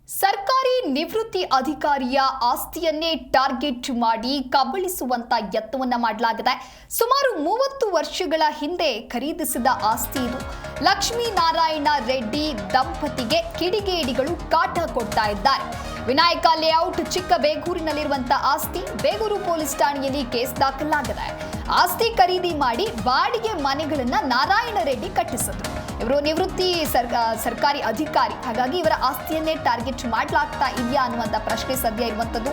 ಸರ್ಕಾರಿ ನಿವೃತ್ತಿ ಅಧಿಕಾರಿಯ ಆಸ್ತಿಯನ್ನೇ ಟಾರ್ಗೆಟ್ ಮಾಡಿ ಕಬಳಿಸುವಂತ ಯತ್ನವನ್ನ ಮಾಡಲಾಗಿದೆ. ಸುಮಾರು 30 ವರ್ಷಗಳ ಹಿಂದೆ ಖರೀದಿಸಿದ ಆಸ್ತಿ ಇದು. ಲಕ್ಷ್ಮೀನಾರಾಯಣ ರೆಡ್ಡಿ ದಂಪತಿಗೆ ಕಿಡಿಗೇಡಿಗಳು ಕಾಟ ಕೊಡ್ತಾ ಇದ್ದಾರೆ. ವಿನಾಯಕ ಲೇಔಟ್ ಚಿಕ್ಕಬೇಗೂರಿನಲ್ಲಿರುವಂತಹ ಆಸ್ತಿ. ಬೇಗೂರು ಪೊಲೀಸ್ ಠಾಣೆಯಲ್ಲಿ ಕೇಸ್ ದಾಖಲಾಗಿದೆ. ಆಸ್ತಿ ಖರೀದಿ ಮಾಡಿ ಬಾಡಿಗೆ ಮನೆಗಳನ್ನ ನಾರಾಯಣ ರೆಡ್ಡಿ ಕಟ್ಟಿಸಿದ್ರು. ಇವರು ನಿವೃತ್ತಿ ಸರ್ಕಾರಿ ಅಧಿಕಾರಿ, ಹಾಗಾಗಿ ಇವರ ಆಸ್ತಿಯನ್ನೇ ಟಾರ್ಗೆಟ್ ಮಾಡಲಾಗ್ತಾ ಇದೆಯಾ ಅನ್ನುವಂಥ ಪ್ರಶ್ನೆ ಸದ್ಯ ಇರುವಂಥದ್ದು.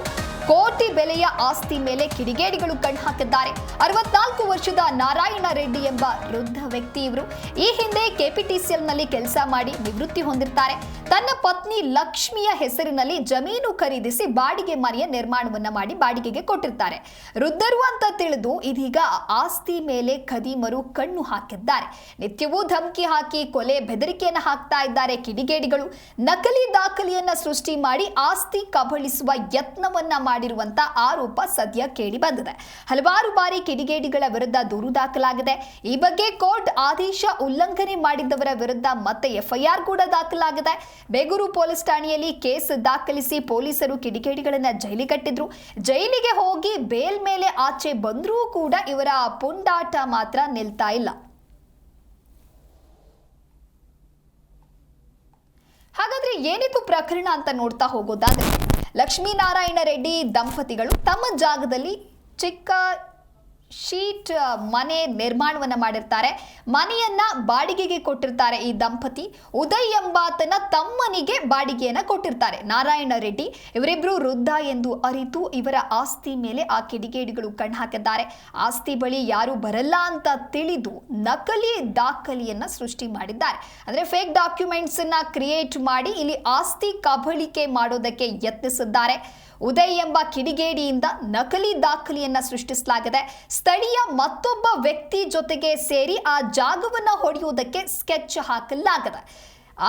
ಕೋಟಿ ಬೆಲೆಯ ಆಸ್ತಿ ಮೇಲೆ ಕಿಡಿಗೇಡಿಗಳು ಕಣ್ಣು ಹಾಕಿದ್ದಾರೆ. 64 ವರ್ಷದ ನಾರಾಯಣ ರೆಡ್ಡಿ ಎಂಬ ವೃದ್ಧ ವ್ಯಕ್ತಿ ಇವರು. ಈ ಹಿಂದೆ ಕೆಪಿಟಿಸಿಎಲ್ ನಲ್ಲಿ ಕೆಲಸ ಮಾಡಿ ನಿವೃತ್ತಿ ಹೊಂದಿರ್ತಾರೆ. ತನ್ನ ಪತ್ನಿ ಲಕ್ಷ್ಮಿಯ ಹೆಸರಿನಲ್ಲಿ ಜಮೀನು ಖರೀದಿಸಿ ಬಾಡಿಗೆ ಮನೆಯ ನಿರ್ಮಾಣವನ್ನ ಮಾಡಿ ಬಾಡಿಗೆಗೆ ಕೊಟ್ಟಿರ್ತಾರೆ. ವೃದ್ಧರು ಅಂತ ತಿಳಿದು ಇದೀಗ ಆಸ್ತಿ ಮೇಲೆ ಖದೀಮರು ಕಣ್ಣು ಹಾಕಿದ್ದಾರೆ. ನಿತ್ಯವೂ ಧಮಕಿ ಹಾಕಿ ಕೊಲೆ ಬೆದರಿಕೆಯನ್ನ ಹಾಕ್ತಾ ಇದ್ದಾರೆ ಕಿಡಿಗೇಡಿಗಳು. ನಕಲಿ ದಾಖಲೆಯನ್ನ ಸೃಷ್ಟಿ ಮಾಡಿ ಆಸ್ತಿ ಕಬಳಿಸುವ ಯತ್ನವನ್ನ ಮಾಡಿರುವಂತ ಆರೋಪ ಸದ್ಯ ಕೇಳಿ ಬಂದಿದೆ. ಹಲವಾರು ಬಾರಿ ಕಿಡಿಗೇಡಿಗಳ ವಿರುದ್ಧ ದೂರು ದಾಖಲಾಗಿದೆ. ಈ ಬಗ್ಗೆ ಕೋರ್ಟ್ ಆದೇಶ ಉಲ್ಲಂಘನೆ ಮಾಡಿದ್ದವರ ವಿರುದ್ಧ ಮತ್ತೆ ಎಫ್ಐಆರ್ ಕೂಡ ದಾಖಲಾಗಿದೆ. ಬೇಗೂರು ಪೊಲೀಸ್ ಠಾಣೆಯಲ್ಲಿ ಕೇಸ್ ದಾಖಲಿಸಿ ಪೊಲೀಸರು ಕಿಡಿಗೇಡಿಗಳನ್ನ ಜೈಲಿಗಟ್ಟಿದ್ರು. ಜೈಲಿಗೆ ಹೋಗಿ ಬೇಲ್ ಮೇಲೆ ಆಚೆ ಬಂದರೂ ಕೂಡ ಇವರ ಪುಂಡಾಟ ಮಾತ್ರ ನಿಲ್ತಾ ಇಲ್ಲ. ಹಾಗಾದ್ರೆ ಏನಿದು ಪ್ರಕರಣ ಅಂತ ನೋಡ್ತಾ ಹೋಗೋದಾದ್ರೆ, ಲಕ್ಷ್ಮೀನಾರಾಯಣ ರೆಡ್ಡಿ ದಂಪತಿಗಳು ತಮ್ಮ ಜಾಗದಲ್ಲಿ ಚಿಕ್ಕ ಶೀಟ್ ಮನೆ ನಿರ್ಮಾಣವನ್ನ ಮಾಡಿರ್ತಾರೆ. ಮನೆಯನ್ನ ಬಾಡಿಗೆಗೆ ಕೊಟ್ಟಿರ್ತಾರೆ. ಈ ದಂಪತಿ ಉದಯ್ ಎಂಬಾತನ ತಮ್ಮನಿಗೆ ಬಾಡಿಗೆಯನ್ನ ಕೊಟ್ಟಿರ್ತಾರೆ. ನಾರಾಯಣ ರೆಡ್ಡಿ ಇವರಿಬ್ರು ವೃದ್ಧ ಎಂದು ಅರಿತು ಇವರ ಆಸ್ತಿ ಮೇಲೆ ಆ ಕಿಡಿಗೇಡಿಗಳು ಕಣ್ಣು ಹಾಕಿದ್ದಾರೆ. ಆಸ್ತಿ ಬಳಿ ಯಾರು ಬರಲ್ಲ ಅಂತ ತಿಳಿದು ನಕಲಿ ದಾಖಲೆಯನ್ನ ಸೃಷ್ಟಿ ಮಾಡಿದ್ದಾರೆ. ಅಂದ್ರೆ ಫೇಕ್ ಡಾಕ್ಯುಮೆಂಟ್ಸ್ ಅನ್ನ ಕ್ರಿಯೇಟ್ ಮಾಡಿ ಇಲ್ಲಿ ಆಸ್ತಿ ಕಬಳಿಕೆ ಮಾಡೋದಕ್ಕೆ ಯತ್ನಿಸಿದ್ದಾರೆ. ಉದಯ್ ಎಂಬ ಕಿಡಿಗೇಡಿಯಿಂದ ನಕಲಿ ದಾಖಲೆಯನ್ನ ಸೃಷ್ಟಿಸಲಾಗಿದೆ. ಸ್ಥಳೀಯ ಮತ್ತೊಬ್ಬ ವ್ಯಕ್ತಿ ಜೊತೆಗೆ ಸೇರಿ ಆ ಜಾಗವನ್ನ ಹೊಡೆಯುವುದಕ್ಕೆ ಸ್ಕೆಚ್ ಹಾಕಲಾಗಿದೆ.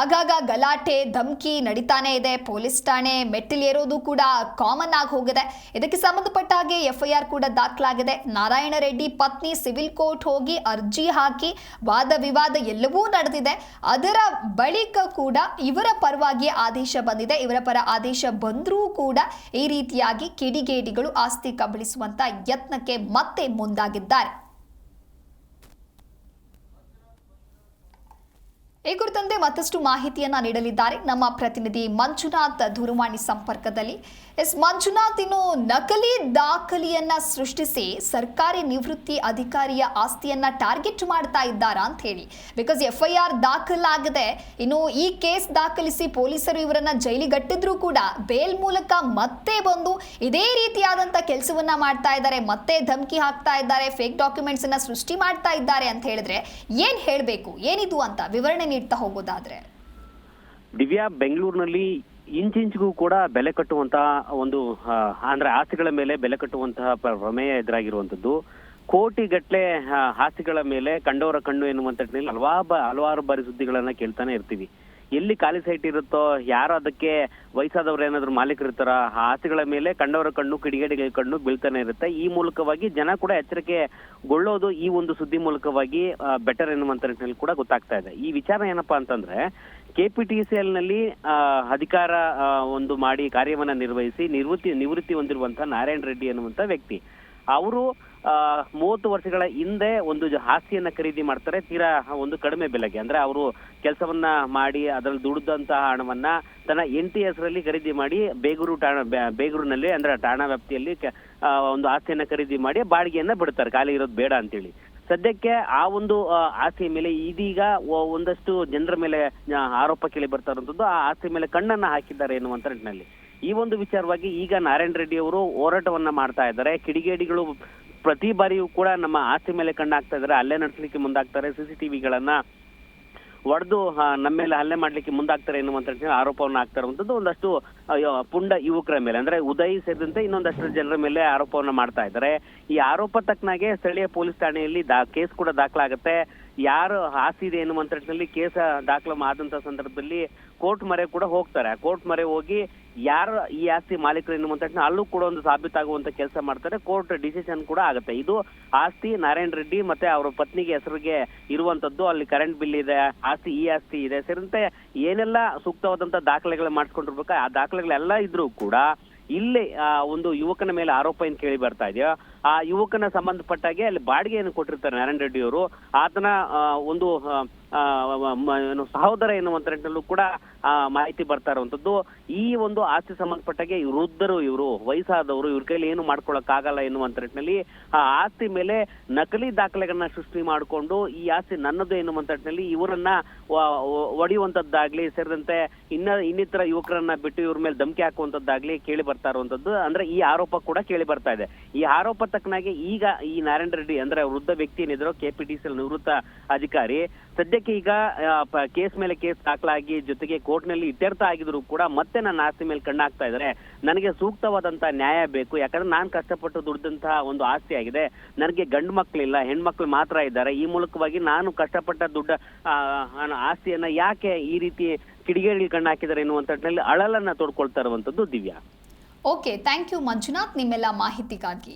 ಆಗಾಗ ಗಲಾಟೆ ಧಮಕಿ ನಡೀತಾನೆ ಇದೆ. ಪೊಲೀಸ್ ಠಾಣೆ ಮೆಟ್ಟಿಲೇರೋದು ಕೂಡ ಕಾಮನ್ ಆಗಿ ಹೋಗಿದೆ. ಇದಕ್ಕೆ ಸಂಬಂಧಪಟ್ಟ ಹಾಗೆ ಎಫ್ಐಆರ್ ಕೂಡ ದಾಖಲಾಗಿದೆ. ನಾರಾಯಣ ರೆಡ್ಡಿ ಪತ್ನಿ ಸಿವಿಲ್ ಕೋರ್ಟ್ ಹೋಗಿ ಅರ್ಜಿ ಹಾಕಿ ವಾದ ವಿವಾದ ಎಲ್ಲವೂ ನಡೆದಿದೆ. ಅದರ ಬಳಿಕ ಕೂಡ ಇವರ ಪರವಾಗಿ ಆದೇಶ ಬಂದಿದೆ. ಇವರ ಪರ ಆದೇಶ ಬಂದರೂ ಕೂಡ ಈ ರೀತಿಯಾಗಿ ಕಿಡಿಗೇಡಿಗಳು ಆಸ್ತಿ ಕಬಳಿಸುವಂತ ಯತ್ನಕ್ಕೆ ಮತ್ತೆ ಮುಂದಾಗಿದ್ದಾರೆ. ಈ ಕುರಿತಂತೆ ಮತ್ತಷ್ಟು ಮಾಹಿತಿಯನ್ನ ನೀಡಲಿದ್ದಾರೆ ನಮ್ಮ ಪ್ರತಿನಿಧಿ ಮಂಜುನಾಥ್ ದೂರವಾಣಿ ಸಂಪರ್ಕದಲ್ಲಿ. ಮಂಜುನಾಥ್, ಇನ್ನು ನಕಲಿ ದಾಖಲೆಯನ್ನ ಸೃಷ್ಟಿಸಿ ಸರ್ಕಾರಿ ನಿವೃತ್ತಿ ಅಧಿಕಾರಿಯ ಆಸ್ತಿಯನ್ನ ಟಾರ್ಗೆಟ್ ಮಾಡ್ತಾ ಇದ್ದಾರಾ ಅಂತ ಹೇಳಿ, ಬಿಕಾಸ್ ಎಫ್ಐಆರ್ ದಾಖಲಾಗಿದೆ. ಇನ್ನು ಈ ಕೇಸ್ ದಾಖಲಿಸಿ ಪೊಲೀಸರು ಇವರನ್ನ ಜೈಲಿಗಟ್ಟಿದ್ರು ಕೂಡ ಬೇಲ್ ಮೂಲಕ ಮತ್ತೆ ಬಂದು ಇದೇ ರೀತಿಯಾದಂತ ಕೆಲಸವನ್ನ ಮಾಡ್ತಾ ಇದ್ದಾರೆ. ಮತ್ತೆ ಧಮಕಿ ಹಾಕ್ತಾ ಇದ್ದಾರೆ, ಫೇಕ್ ಡಾಕ್ಯುಮೆಂಟ್ಸ್ ಅನ್ನ ಸೃಷ್ಟಿ ಮಾಡ್ತಾ ಇದ್ದಾರೆ ಅಂತ ಹೇಳಿದ್ರೆ ಏನ್ ಹೇಳ್ಬೇಕು, ಏನಿದು ಅಂತ ವಿವರಣೆ ನೀಡ್ತಾ ಹೋಗೋದಾದ್ರೆ? ದಿವ್ಯಾ, ಬೆಂಗಳೂರಿನಲ್ಲಿ ಇಂಚಿಂಚಿಗೂ ಕೂಡ ಬೆಲೆ ಕಟ್ಟುವಂತಹ ಒಂದು ಅಂದ್ರೆ ಆಸ್ತಿಗಳ ಮೇಲೆ ಬೆಲೆ ಕಟ್ಟುವಂತಹ ಪ್ರಮೇಯ ಎದುರಾಗಿರುವಂತದ್ದು. ಕೋಟಿಗಟ್ಟಲೆ ಆಸ್ತಿಗಳ ಮೇಲೆ ಕಂಡವರ ಕಣ್ಣು ಎನ್ನುವಂತ ಹಲವಾರು ಬಾರಿ ಸುದ್ದಿಗಳನ್ನ ಕೇಳ್ತಾನೆ ಇರ್ತೀವಿ. ಎಲ್ಲಿ ಖಾಲಿ ಸೈಟ್ ಇರುತ್ತೋ, ಯಾರು ಅದಕ್ಕೆ ವಯಸ್ಸಾದವ್ರು ಏನಾದ್ರು ಮಾಲೀಕರು ಇರ್ತಾರ, ಆ ಆಸ್ತಿಗಳ ಮೇಲೆ ಕಂಡವರ ಕಣ್ಣು ಕಿಡಿಗೇಡಿಗಳ ಕಣ್ಣು ಬೀಳ್ತಾನೆ ಇರುತ್ತೆ. ಈ ಮೂಲಕವಾಗಿ ಜನ ಕೂಡ ಎಚ್ಚರಿಕೆಗೊಳ್ಳೋದು ಈ ಒಂದು ಸುದ್ದಿ ಮೂಲಕವಾಗಿ ಬೆಟರ್ ಎನ್ನುವಂತ ನಿಟ್ಟಿನಲ್ಲಿ ಕೂಡ ಗೊತ್ತಾಗ್ತಾ ಇದೆ. ಈ ವಿಚಾರ ಏನಪ್ಪಾ ಅಂತಂದ್ರೆ, ಕೆಪಿಟಿಸಿಎಲ್ ನಲ್ಲಿ ಅಧಿಕಾರ ಒಂದು ಮಾಡಿ ಕಾರ್ಯವನ್ನ ನಿರ್ವಹಿಸಿ ನಿವೃತ್ತಿ ಹೊಂದಿರುವಂತಹ ನಾರಾಯಣ ರೆಡ್ಡಿ ಎನ್ನುವಂತ ವ್ಯಕ್ತಿ, ಅವರು 30 ವರ್ಷಗಳ ಹಿಂದೆ ಒಂದು ಆಸ್ತಿಯನ್ನ ಖರೀದಿ ಮಾಡ್ತಾರೆ. ತೀರಾ ಒಂದು ಕಡಿಮೆ ಬೆಲೆಗೆ, ಅಂದ್ರೆ ಅವರು ಕೆಲಸವನ್ನ ಮಾಡಿ ಅದರಲ್ಲಿ ದುಡಿದಂತಹ ಹಣವನ್ನ ತನ್ನ ಹೆಂಡತಿ ಹೆಸರಲ್ಲಿ ಖರೀದಿ ಮಾಡಿ ಬೇಗೂರಿನಲ್ಲಿ ಅಂದ್ರೆ ಠಾಣಾ ವ್ಯಾಪ್ತಿಯಲ್ಲಿ ಒಂದು ಆಸ್ತಿಯನ್ನ ಖರೀದಿ ಮಾಡಿ ಬಾಡಿಗೆಯನ್ನ ಬಿಡ್ತಾರೆ, ಖಾಲಿ ಇರೋದು ಬೇಡ ಅಂತೇಳಿ. ಸದ್ಯಕ್ಕೆ ಆ ಒಂದು ಆಸ್ತಿಯ ಮೇಲೆ ಇದೀಗ ಒಂದಷ್ಟು ಜನರ ಮೇಲೆ ಆರೋಪ ಕೇಳಿ ಬರ್ತಾ ಇರುವಂತದ್ದು. ಆ ಆಸ್ತಿ ಮೇಲೆ ಕಣ್ಣನ್ನ ಹಾಕಿದ್ದಾರೆ ಎನ್ನುವಂತ ನಿಟ್ಟಿನಲ್ಲಿ ಈ ಒಂದು ವಿಚಾರವಾಗಿ ಈಗ ನಾರಾಯಣ ರೆಡ್ಡಿ ಅವರು ಹೋರಾಟವನ್ನ ಮಾಡ್ತಾ ಇದ್ದಾರೆ. ಕಿಡಿಗೇಡಿಗಳು ಪ್ರತಿ ಬಾರಿಯೂ ಕೂಡ ನಮ್ಮ ಆಸ್ತಿ ಮೇಲೆ ಕಣ್ಣು ಹಾಕ್ತಾ ಇದ್ದಾರೆ, ಹಲ್ಲೆ ನಡೆಸಲಿಕ್ಕೆ ಮುಂದಾಗ್ತಾರೆ, ಸಿಸಿಟಿವಿಗಳನ್ನ ಒಡೆದು ನಮ್ಮ ಮೇಲೆ ಹಲ್ಲೆ ಮಾಡ್ಲಿಕ್ಕೆ ಮುಂದಾಗ್ತಾರೆ ಎನ್ನುವಂತ ಆರೋಪವನ್ನ ಆಗ್ತಾ ಇರುವಂತದ್ದು. ಒಂದಷ್ಟು ಪುಂಡ ಯುವಕರ ಮೇಲೆ, ಅಂದ್ರೆ ಉದಯ್ ಸೇರಿದಂತೆ ಇನ್ನೊಂದಷ್ಟು ಜನರ ಮೇಲೆ ಆರೋಪವನ್ನ ಮಾಡ್ತಾ ಇದ್ದಾರೆ. ಈ ಆರೋಪ ತಕ್ಕನಾಗೆ ಸ್ಥಳೀಯ ಪೊಲೀಸ್ ಠಾಣೆಯಲ್ಲಿ ಕೇಸ್ ಕೂಡ ದಾಖಲಾಗುತ್ತೆ. ಯಾರು ಆಸ್ತಿ ಇದೆ ಎನ್ನುವಂತ ನಿಟ್ಟಿನಲ್ಲಿ ಕೇಸ ದಾಖಲು ಆದಂತ ಸಂದರ್ಭದಲ್ಲಿ ಕೋರ್ಟ್ ಮೊರೆ ಕೂಡ ಹೋಗ್ತಾರೆ. ಕೋರ್ಟ್ ಮೊರೆ ಹೋಗಿ ಯಾರು ಈ ಆಸ್ತಿ ಮಾಲೀಕರು ಎನ್ನುವಂತ ನಿಟ್ಟಿನಲ್ಲಿ ಅಲ್ಲೂ ಕೂಡ ಒಂದು ಸಾಬೀತಾಗುವಂತ ಕೆಲಸ ಮಾಡ್ತಾರೆ. ಕೋರ್ಟ್ ಡಿಸಿಷನ್ ಕೂಡ ಆಗುತ್ತೆ. ಇದು ಆಸ್ತಿ ನಾರಾಯಣ್ ರೆಡ್ಡಿ ಮತ್ತೆ ಅವರ ಪತ್ನಿಗೆ ಹೆಸರಿಗೆ ಇರುವಂತದ್ದು. ಅಲ್ಲಿ ಕರೆಂಟ್ ಬಿಲ್ ಇದೆ, ಆಸ್ತಿ ಈ ಆಸ್ತಿ ಇದೆ ಸೇರಿದಂತೆ ಏನೆಲ್ಲ ಸೂಕ್ತವಾದಂತ ದಾಖಲೆಗಳು ಮಾಡಿಸ್ಕೊಂಡಿರ್ಬೇಕು ಆ ದಾಖಲೆಗಳೆಲ್ಲ ಇದ್ರೂ ಕೂಡ ಇಲ್ಲಿ ಒಂದು ಯುವಕನ ಮೇಲೆ ಆರೋಪ ಏನು ಕೇಳಿ ಬರ್ತಾ ಇದೆಯೋ ಆ ಯುವಕನ ಸಂಬಂಧಪಟ್ಟಾಗೆ ಅಲ್ಲಿ ಬಾಡಿಗೆಯನ್ನು ಕೊಟ್ಟಿರ್ತಾರೆ ನಾರಾಯಣ್ ರೆಡ್ಡಿ ಅವರು. ಆತನ ಒಂದು ಸಹೋದರ ಎನ್ನುವಂತ ನಿಟ್ಟಿನಲ್ಲೂ ಕೂಡ ಮಾಹಿತಿ ಬರ್ತಾ ಇರುವಂತದ್ದು. ಈ ಒಂದು ಆಸ್ತಿ ಸಂಬಂಧಪಟ್ಟಾಗೆ ವೃದ್ಧರು, ಇವರು ವಯಸ್ಸಾದವರು, ಇವ್ರ ಕೈಲಿ ಏನು ಮಾಡ್ಕೊಳಕ್ ಆಗಲ್ಲ ಎನ್ನುವಂತ ನಿಟ್ಟಿನಲ್ಲಿ ಆ ಆಸ್ತಿ ಮೇಲೆ ನಕಲಿ ದಾಖಲೆಗಳನ್ನ ಸೃಷ್ಟಿ ಮಾಡಿಕೊಂಡು ಈ ಆಸ್ತಿ ನನ್ನದು ಎನ್ನುವಂತ ನಿಟ್ಟಿನಲ್ಲಿ ಇವರನ್ನ ಒಡೆಯುವಂತದ್ದಾಗ್ಲಿ ಸೇರಿದಂತೆ ಇನ್ನಿತರ ಯುವಕರನ್ನ ಬಿಟ್ಟು ಇವ್ರ ಮೇಲೆ ಧಮಕಿ ಹಾಕುವಂತದ್ದಾಗ್ಲಿ ಕೇಳಿ ಬರ್ತಾ ಇರುವಂತದ್ದು. ಅಂದ್ರೆ ಈ ಆರೋಪ ಕೂಡ ಕೇಳಿ ಬರ್ತಾ ಇದೆ. ಈ ಆರೋಪ ತಕ್ಕನಾಗಿ ಈಗ ಈ ನಾರಾಯಣ್ ರೆಡ್ಡಿ ಅಂದ್ರೆ ವೃದ್ಧ ವ್ಯಕ್ತಿ ಏನಿದ್ರು KPTCL ನಿವೃತ್ತ ಅಧಿಕಾರಿ ಸದ್ಯಕ್ಕೆ ಈಗ ಕೇಸ್ ಮೇಲೆ ಕೇಸ್ ದಾಖಲಾಗಿ ಜೊತೆಗೆ ಕೋರ್ಟ್ ನಲ್ಲಿ ಇತ್ಯರ್ಥ ಆಗಿದ್ರು ಕೂಡ ಮತ್ತೆ ನನ್ನ ಆಸ್ತಿ ಮೇಲೆ ಕಣ್ಣು ಹಾಕ್ತಾ ಇದಾರೆ. ನನಗೆ ಸೂಕ್ತವಾದಂತಹ ನ್ಯಾಯ ಬೇಕು, ಯಾಕಂದ್ರೆ ನಾನು ಕಷ್ಟಪಟ್ಟು ದುಡ್ದಂತಹ ಒಂದು ಆಸ್ತಿ ಆಗಿದೆ. ನನಗೆ ಗಂಡು ಮಕ್ಕಳಿಲ್ಲ, ಹೆಣ್ಮಕ್ಳು ಮಾತ್ರ ಇದ್ದಾರೆ. ಈ ಮೂಲಕವಾಗಿ ನಾನು ಕಷ್ಟಪಟ್ಟ ದುಡ್ಡ ಆಸ್ತಿಯನ್ನ ಯಾಕೆ ಈ ರೀತಿ ಕಿಡಿಗೇಡಿಗೆ ಕಣ್ಣು ಹಾಕಿದ್ದಾರೆ ಎನ್ನುವಂತ ನಿಟ್ಟಿನಲ್ಲಿ ಅಳಲನ್ನ ತೋಡ್ಕೊಳ್ತಾ ಇರುವಂತದ್ದು Divya. Okay, thank you Manjunath ನಿಮ್ಮೆಲ್ಲ ಮಾಹಿತಿಗಾಗಿ.